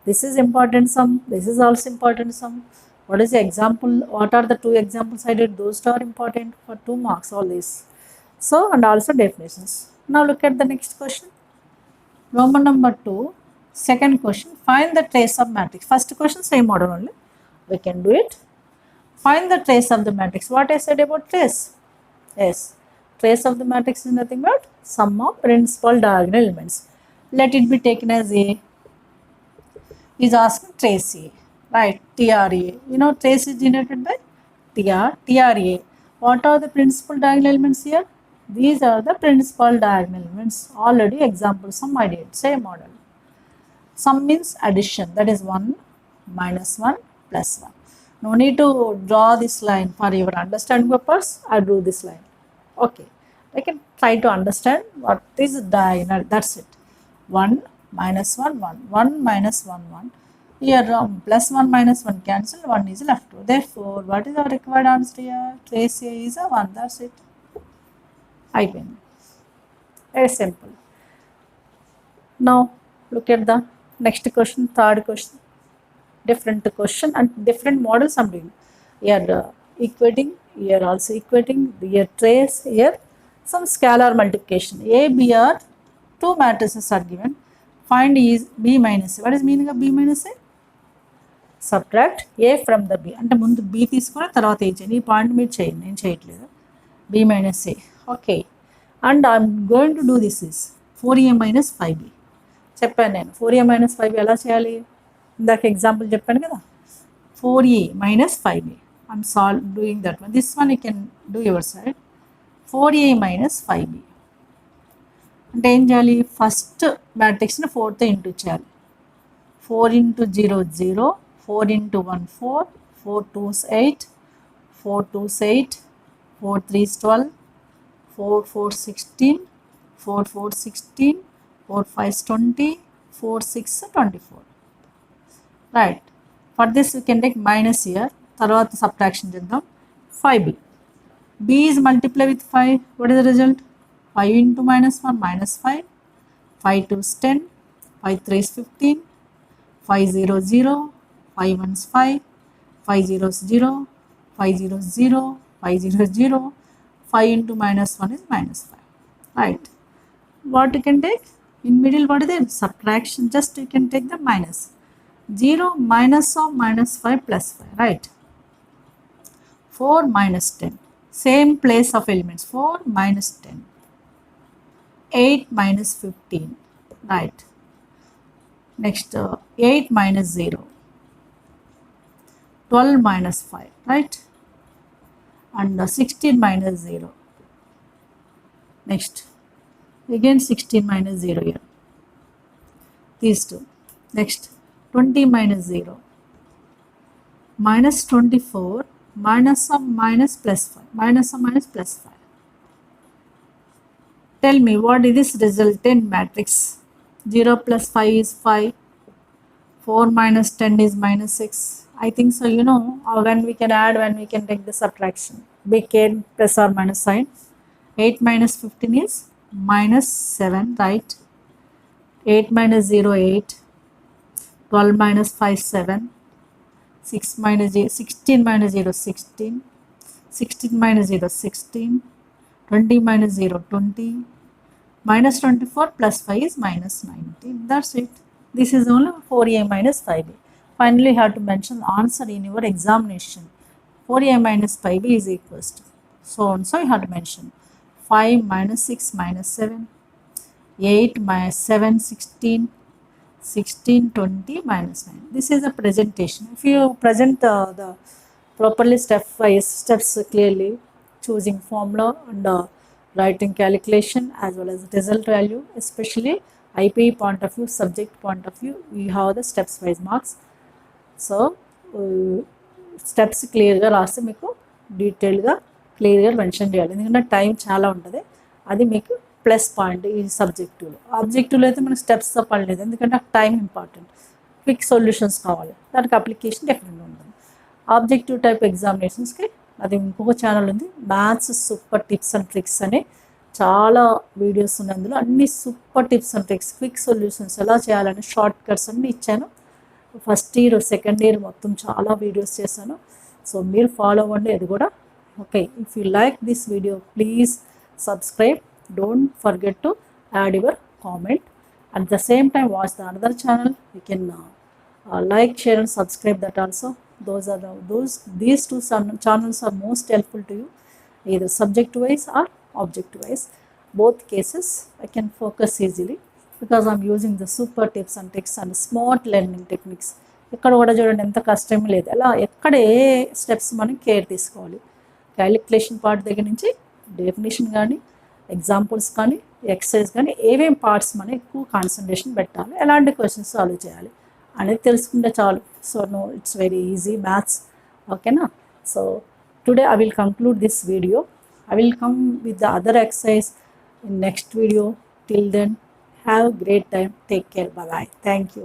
This is important sum. This is also important sum. What is the example? What are the two examples I did? Those are important for 2 marks. All this. So and also definitions. Now look at the next question. Roman number 2. Second question. Find the trace of matrix. First question same model only. We can do it. Find the trace of the matrix. What I said about trace? Yes. Trace of the matrix is nothing but sum of principal diagonal elements. Let it be taken as A. Is asking trace A. Right. TRA. You know trace is denoted by TRA. What are the principal diagonal elements here? These are the principal diagonal elements. Already example sum I did. Same model. Sum means addition. That is 1 minus 1 plus 1. No need to draw this line for your understanding purpose. I drew this line. Okay, I can try to understand what is diagonal. That's it. 1 minus 1 1. 1 minus 1 1. Here plus 1 minus 1 cancel. 1 is left. Therefore, what is our required answer here? Trace A is a 1. That's it. I win. Very simple. Now look at the next question, third question. Different question and different models I'm doing. Here equating, here also equating, here trace, here some scalar multiplication. A, B are two matrices are given. Find is B minus A. What is meaning of B minus A? Subtract A from the B. అంటే ముందు B తీసుకుని తర్వాత A చేయండి. ఈ point మీరు చేయండి, నేను చేయట్లేదు. B minus A. Okay. And I'm going to do this is 4A minus 5B. చెప్పాను నేను 4A minus 5B ఎలా చేయాలి? ఇందాక ఎగ్జాంపుల్ చెప్పాను కదా. 4A minus 5B. I'm doing that one. This one you can do your side. 4A minus 5B. అంటే ఏం చేయాలి? ఫస్ట్ మ్యాట్రిక్స్ని 4తో ఇంటూ చేయాలి. 4 into 0 0, 4 into 1 4, 4 2s 8, 4 2s 8, 4 3s 12, 4 4 16, 4 4 16, 4 5 20, 4 6 24. Right. For this we can take minus here. తర్వాత subtraction చేద్దాం. 5B. B is multiplied with 5. What is the result? 5 into minus 1 minus 5. 5 2 is 10. 5 3 is 15. 5 0 0. 5 1 is 5. 5 0 is 0. 5 0 is 0. 5 0 is 0. 5 into minus 1 is minus 5. Right. What you can take? In middle what is there? Subtraction. Just you can take the minus. 0 minus of minus 5 plus 5. Right. 4 minus 10. Same place of elements. 4 minus 10. 8 minus 15. Right. Next 8 minus 0. 12 minus 5. Right. And 16 minus 0. Next. Again 16 minus 0 here. These two. Next 20 minus 0. Minus 24. Minus of minus plus 5. Minus of minus plus 5. Tell me what is this resultant matrix? 0 plus 5 is 5. 4 minus 10 is minus 6. I think so, you know, when we can add, when we can take the subtraction. Became plus or minus sign. 8 minus 15 is minus 7, right? 8 minus 0, 8. 12 minus 5, 7. 6 minus 0, 16 minus 0, 16. 16 minus 0, 16. 20 minus 0, 20. Minus 24 plus 5 is minus 19. That's it. This is only 4a minus 5b. Finally, you have to mention the answer in your examination. 4a minus 5b is equals to. So and so you have to mention. 5 minus 6 minus 7. 8 minus 7, 16. 16, 20 minus 9. This is a presentation. If you present the properly step-wise steps clearly, choosing formula and writing calculation as well as result value, especially IP point of view, subject point of view, we have the steps wise marks. So steps క్లియర్గా రాస్తే మీకు డీటెయిల్గా క్లియర్గా mention చేయాలి, ఎందుకంటే time చాలా ఉంటుంది. అది మీకు ప్లస్ పాయింట్ ఈ సబ్జెక్టివ్లో. ఆబ్జెక్టివ్లో అయితే మనకు స్టెప్స్తో పడలేదు, ఎందుకంటే నాకు టైం ఇంపార్టెంట్, క్విక్ సొల్యూషన్స్ కావాలి, దానికి అప్లికేషన్ డిఫరెంట్గా ఉంటుంది. ఆబ్జెక్టివ్ టైప్ ఎగ్జామినేషన్స్కి అది ఇంకొక ఛానల్ ఉంది, maths super tips and tricks అని చాలా వీడియోస్ ఉన్నాయి. అందులో అన్ని super tips and tricks, quick solutions ఎలా చేయాలని షార్ట్ కట్స్ అన్నీ ఇచ్చాను. ఫస్ట్ ఇయర్ సెకండ్ ఇయర్ మొత్తం చాలా వీడియోస్ చేశాను. సో మీరు ఫాలో అవ్వండి అది కూడా. Okay, if you like this video please subscribe, don't forget to add your comment. At the same time watch the another channel, you can like, share and subscribe that also. These two channels are most helpful to you, either subject wise or object wise. Both cases I can focus easily because I'm using the super tips and tricks and smart learning techniques. ఇక్కడ కూడా చూడండి ఎంత కష్టం లేదు, అలా ఎక్కడ ఏ steps మనం care తీసుకోవాలి, క్యాలిక్యులేషన్ పార్ట్ దగ్గర నుంచి డెఫినేషన్ కానీ ఎగ్జాంపుల్స్ కానీ ఎక్సర్సైజ్ కానీ ఏమేం పార్ట్స్ మనం ఎక్కువ కాన్సన్ట్రేషన్ పెట్టాలి, ఎలాంటి క్వశ్చన్స్ సాల్వ్ చేయాలి అనేది తెలుసుకుంటే చాలు. So no, it's very easy maths. ఓకేనా? So today I will conclude this video. I will come with the other exercise in next video. Till then, have a great time. Take care. Bye bye. Thank you.